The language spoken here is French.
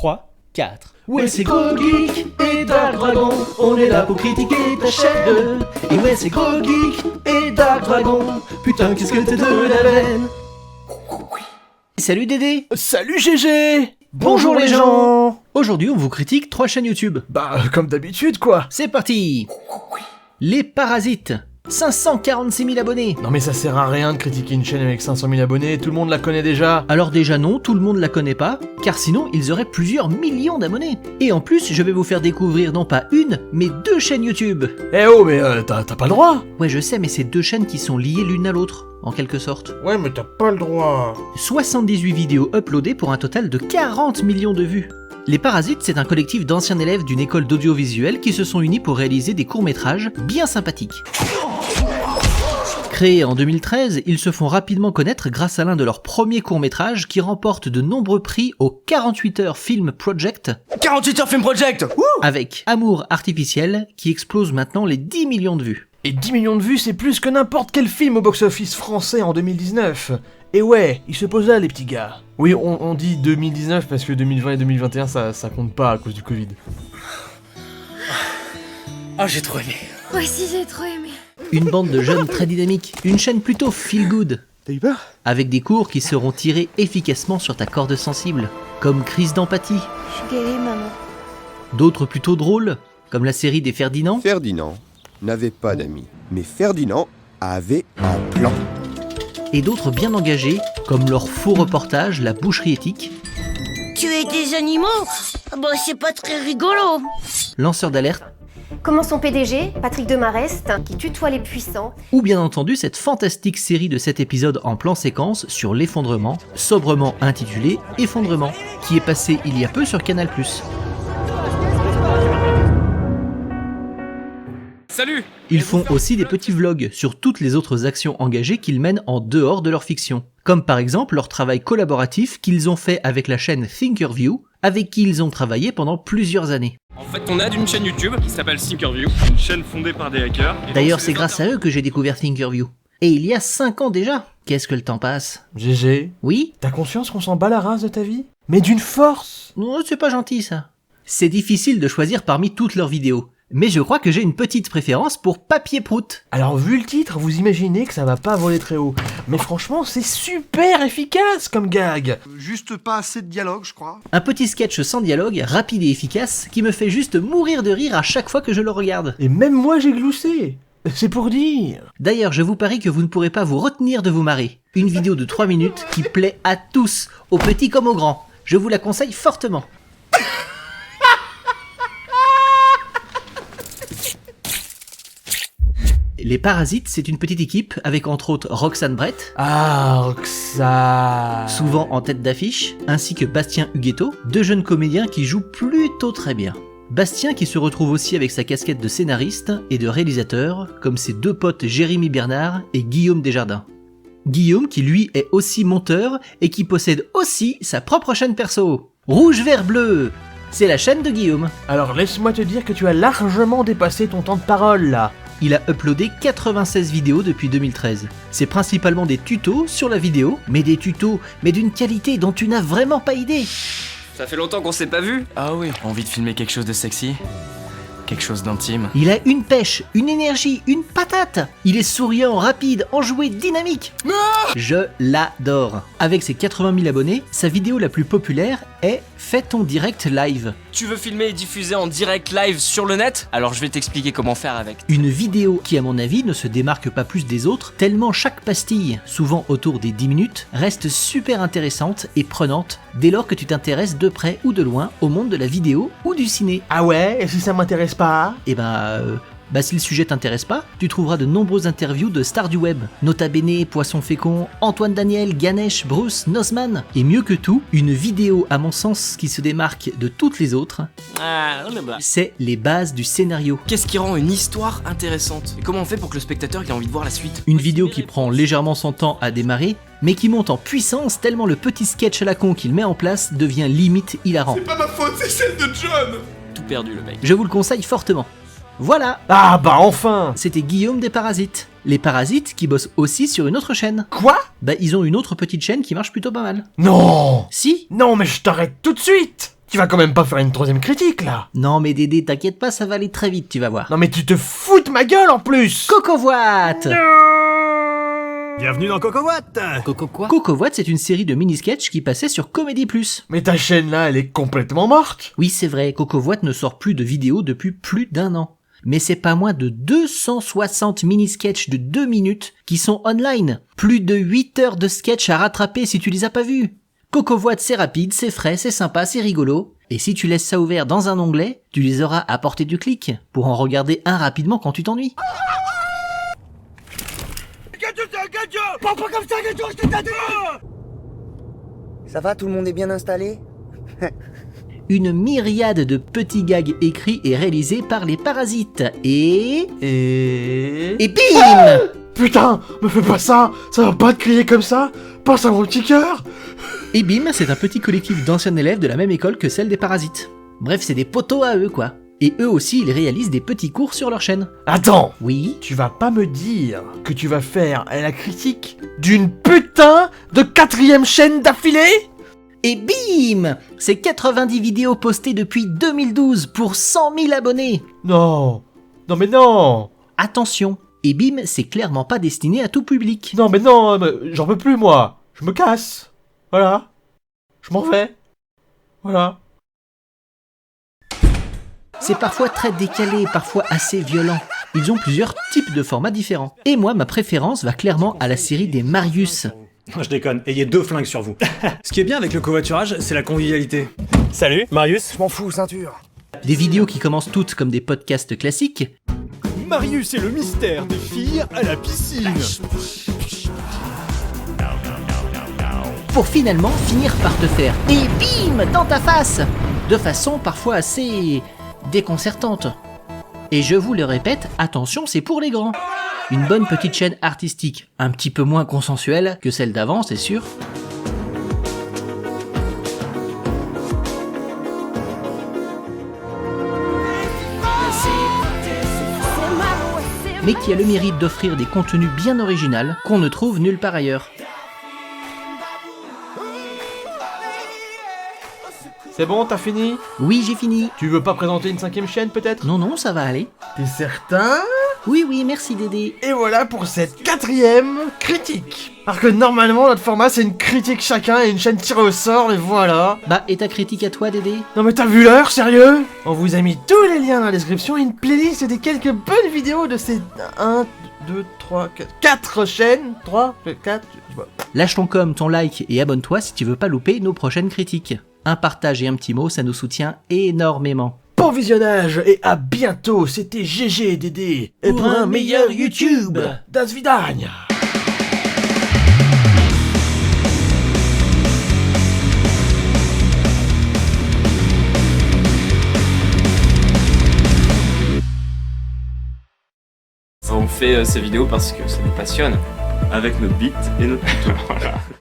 3, 4. Ouais, c'est Gros Geek et Dark Dragon, on est là pour critiquer ta chaîne. Et ouais, c'est Gros Geek et Dark Dragon, putain, qu'est-ce que t'es de la veine. Salut Dédé. Salut GG. Bonjour les gens. Aujourd'hui, on vous critique 3 chaînes YouTube. Bah, comme d'habitude, quoi. C'est parti. Les Parasites. 546 000 abonnés. Non mais ça sert à rien de critiquer une chaîne avec 500 000 abonnés, tout le monde la connaît déjà. Alors déjà non, tout le monde la connaît pas, car sinon ils auraient plusieurs millions d'abonnés. Et en plus, je vais vous faire découvrir non pas une, mais 2 chaînes YouTube. Eh oh, mais t'as pas le droit. Ouais, je sais, mais c'est 2 chaînes qui sont liées l'une à l'autre, en quelque sorte. Ouais, mais t'as pas le droit. 78 vidéos uploadées pour un total de 40 millions de vues. Les Parasites, c'est un collectif d'anciens élèves d'une école d'audiovisuel qui se sont unis pour réaliser des courts-métrages bien sympathiques. Créés en 2013, ils se font rapidement connaître grâce à l'un de leurs premiers courts-métrages qui remporte de nombreux prix au 48 Heures Film Project. 48 Heures Film Project. Avec Amour Artificiel qui explose maintenant les 10 millions de vues. Et 10 millions de vues, c'est plus que n'importe quel film au box-office français en 2019. Et ouais, ils se posent là, les petits gars. Oui, on dit 2019 parce que 2020 et 2021, ça compte pas à cause du Covid. Ah, j'ai trop aimé. Moi aussi j'ai trop aimé. Une bande de jeunes très dynamiques, une chaîne plutôt feel good. T'as eu peur ? Avec des cours qui seront tirés efficacement sur ta corde sensible, comme Crise d'empathie. Je suis guérie, maman. D'autres plutôt drôles, comme la série des Ferdinand. Ferdinand n'avait pas d'amis, mais Ferdinand avait un plan. Et d'autres bien engagés, comme leur faux reportage La Boucherie Éthique. Tuer des animaux? Bah c'est pas très rigolo. Lanceur d'alerte. Comment son PDG, Patrick Demarest, qui tutoie les puissants. Ou bien entendu cette fantastique série de 7 épisodes en plan séquence sur l'effondrement, sobrement intitulée Effondrement, qui est passée il y a peu sur Canal+. Salut. Ils font aussi des petits vlogs sur toutes les autres actions engagées qu'ils mènent en dehors de leur fiction. Comme par exemple leur travail collaboratif qu'ils ont fait avec la chaîne Thinkerview, avec qui ils ont travaillé pendant plusieurs années. En fait, on a d'une chaîne YouTube qui s'appelle Thinkerview, une chaîne fondée par des hackers. D'ailleurs, c'est grâce à eux que j'ai découvert Thinkerview. Et il y a 5 ans déjà. Qu'est-ce que le temps passe? GG, Oui? t'as conscience qu'on s'en bat la race de ta vie? Mais d'une force! Non, c'est pas gentil ça. C'est difficile de choisir parmi toutes leurs vidéos. Mais je crois que j'ai une petite préférence pour Papier Prout. Alors vu le titre, vous imaginez que ça va pas voler très haut. Mais franchement, c'est super efficace comme gag. Juste pas assez de dialogue, je crois. Un petit sketch sans dialogue, rapide et efficace, qui me fait juste mourir de rire à chaque fois que je le regarde. Et même moi j'ai gloussé. C'est pour dire. D'ailleurs, je vous parie que vous ne pourrez pas vous retenir de vous marrer. Une vidéo de 3 minutes qui plaît à tous, aux petits comme aux grands. Je vous la conseille fortement. Les Parasites, c'est une petite équipe avec entre autres Roxane Brett, Roxane. souvent en tête d'affiche, ainsi que Bastien Huguetto, 2 jeunes comédiens qui jouent plutôt très bien. Bastien qui se retrouve aussi avec sa casquette de scénariste et de réalisateur, comme ses 2 potes Jérémy Bernard et Guillaume Desjardins. Guillaume qui lui est aussi monteur et qui possède aussi sa propre chaîne perso. Rouge, vert, bleu, c'est la chaîne de Guillaume. Alors laisse-moi te dire que tu as largement dépassé ton temps de parole là. Il a uploadé 96 vidéos depuis 2013. C'est principalement des tutos sur la vidéo, mais des tutos, mais d'une qualité dont tu n'as vraiment pas idée. Ça fait longtemps qu'on s'est pas vu. Ah oui. Envie de filmer quelque chose de sexy, quelque chose d'intime. Il a une pêche, une énergie, une patate. Il est souriant, rapide, enjoué, dynamique. Je l'adore. Avec ses 80 000 abonnés, sa vidéo la plus populaire est « Fais ton direct live ». Tu veux filmer et diffuser en direct live sur le net? Alors je vais t'expliquer comment faire avec. Une vidéo qui à mon avis ne se démarque pas plus des autres, tellement chaque pastille, souvent autour des 10 minutes, reste super intéressante et prenante dès lors que tu t'intéresses de près ou de loin au monde de la vidéo ou du ciné. Ah ouais? Et si ça m'intéresse pas? Et si le sujet t'intéresse pas, tu trouveras de nombreuses interviews de stars du web. Nota Bene, Poisson Fécond, Antoine Daniel, Ganesh, Bruce, Nozman. Et mieux que tout, une vidéo à mon sens qui se démarque de toutes les autres, c'est les bases du scénario. Qu'est-ce qui rend une histoire intéressante? Et comment on fait pour que le spectateur ait envie de voir la suite? Une vidéo qui prend légèrement son temps à démarrer, mais qui monte en puissance tellement le petit sketch à la con qu'il met en place devient limite hilarant. C'est pas ma faute, c'est celle de John. Tout perdu le mec. Je vous le conseille fortement. Voilà, Ah bah enfin. c'était Guillaume des Parasites. Les Parasites qui bossent aussi sur une autre chaîne. Quoi? Ils ont une autre petite chaîne qui marche plutôt pas mal. Non. Si, Non mais je t'arrête tout de suite. Tu vas quand même pas faire une troisième critique, là. Non mais Dédé, t'inquiète pas, ça va aller très vite, tu vas voir. Non mais tu te fous de ma gueule, en plus. Cocovoite. Bienvenue dans Cocovoite. Coco quoi? Cocovoite, c'est une série de mini-sketchs qui passait sur Comédie+. Mais ta chaîne, là, elle est complètement morte. Oui, c'est vrai, Cocovoite ne sort plus de vidéos depuis plus d'1 an. Mais c'est pas moins de 260 mini-sketchs de 2 minutes qui sont online. Plus de 8 heures de sketchs à rattraper si tu les as pas vus. Cocovoite, c'est rapide, c'est frais, c'est sympa, c'est rigolo. Et si tu laisses ça ouvert dans un onglet, tu les auras à portée du clic pour en regarder un rapidement quand tu t'ennuies. Ça va, tout le monde est bien installé? Une myriade de petits gags écrits et réalisés par les parasites. Et bim! Putain, me fais pas ça. Ça va pas te crier comme ça. Pense à mon petit cœur. Et bim, c'est un petit collectif d'anciens élèves de la même école que celle des parasites. Bref, c'est des potos à eux, quoi. Et eux aussi, ils réalisent des petits cours sur leur chaîne. Attends. Oui? Tu vas pas me dire que tu vas faire la critique d'une putain de 4ème chaîne d'affilée? Et bim! C'est 90 vidéos postées depuis 2012 pour 100 000 abonnés. Non. Non mais non. Attention, et bim, c'est clairement pas destiné à tout public. Non mais non, j'en peux plus moi. Je me casse. Voilà. Je m'en vais. Voilà. C'est parfois très décalé, parfois assez violent. Ils ont plusieurs types de formats différents. Et moi, ma préférence va clairement à la série des Marius. Je déconne, ayez 2 flingues sur vous. Ce qui est bien avec le covoiturage, c'est la convivialité. Salut, Marius. Je m'en fous, ceinture. Des vidéos qui commencent toutes comme des podcasts classiques, Marius et le mystère des filles à la piscine. pour finalement finir par te faire et bim dans ta face, de façon parfois assez déconcertante. Et je vous le répète, attention, c'est pour les grands. Une bonne petite chaîne artistique, un petit peu moins consensuelle que celle d'avant, c'est sûr. Mais qui a le mérite d'offrir des contenus bien originaux qu'on ne trouve nulle part ailleurs. C'est bon, t'as fini? Oui, j'ai fini. Tu veux pas présenter une 5ème chaîne peut-être? Non, non, ça va aller. T'es certain? Oui, oui, merci Dédé. Et voilà pour cette 4ème critique. Alors que normalement notre format c'est une critique chacun et une chaîne tirée au sort, et voilà. Bah, et ta critique à toi Dédé? Non mais t'as vu l'heure, sérieux? On vous a mis tous les liens dans la description et une playlist des quelques bonnes vidéos de ces 1, 2, 3, 4 chaînes. 3, 4, Lâche ton com, ton like et abonne-toi si tu veux pas louper nos prochaines critiques. Un partage et un petit mot, ça nous soutient énormément. Bon visionnage et à bientôt, c'était GG et Dédé. Et pour un meilleur YouTube. Das Vidania. On fait ces vidéos parce que ça nous passionne. Avec notre bite et notre couteau.